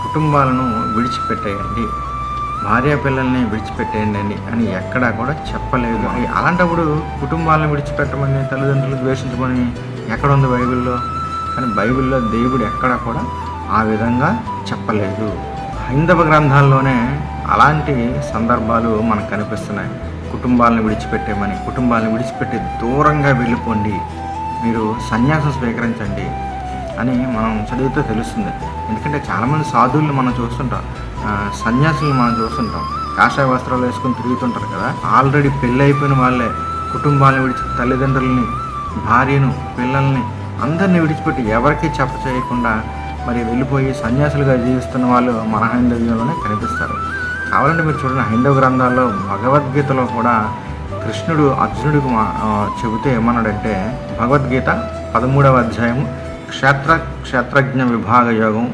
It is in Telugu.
కుటుంబాలను విడిచిపెట్టేయండి, భార్య పిల్లల్ని విడిచిపెట్టేయండి అని ఎక్కడా కూడా చెప్పలేదు. అలాంటప్పుడు కుటుంబాలను విడిచిపెట్టమని, తల్లిదండ్రులు ద్వేషించమని ఎక్కడ ఉంది బైబిల్లో? కానీ బైబిల్లో దేవుడు ఎక్కడా కూడా ఆ విధంగా చెప్పలేదు. హైందవ గ్రంథాల్లోనే అలాంటి సందర్భాలు మనకు కనిపిస్తున్నాయి. కుటుంబాలను విడిచిపెట్టేమని, కుటుంబాలను విడిచిపెట్టి దూరంగా వెళ్ళిపోండి, మీరు సన్యాసం స్వీకరించండి అని మనం చదివితే తెలుస్తుంది. ఎందుకంటే చాలామంది సాధువులను మనం చూస్తుంటాం, సన్యాసులను మనం చూస్తుంటాం, కాషాయ వస్త్రాలు వేసుకొని తిరుగుతుంటారు కదా. ఆల్రెడీ పెళ్ళి అయిపోయిన వాళ్ళే కుటుంబాలను విడిచి, తల్లిదండ్రులని, భార్యను, పిల్లల్ని అందరినీ విడిచిపెట్టి ఎవరికీ చెప్ప చేయకుండా మరి వెళ్ళిపోయి సన్యాసులుగా జీవిస్తున్న వాళ్ళు మన హైందవ్యంలోనే కనిపిస్తారు. కావాలంటే మీరు చూడండి, హైందవ గ్రంథాల్లో భగవద్గీతలో కూడా కృష్ణుడు అర్జునుడికి చెబితే ఏమన్నాడంటే, భగవద్గీత 13వ అధ్యాయము క్షేత్రజ్ఞ విభాగ యోగం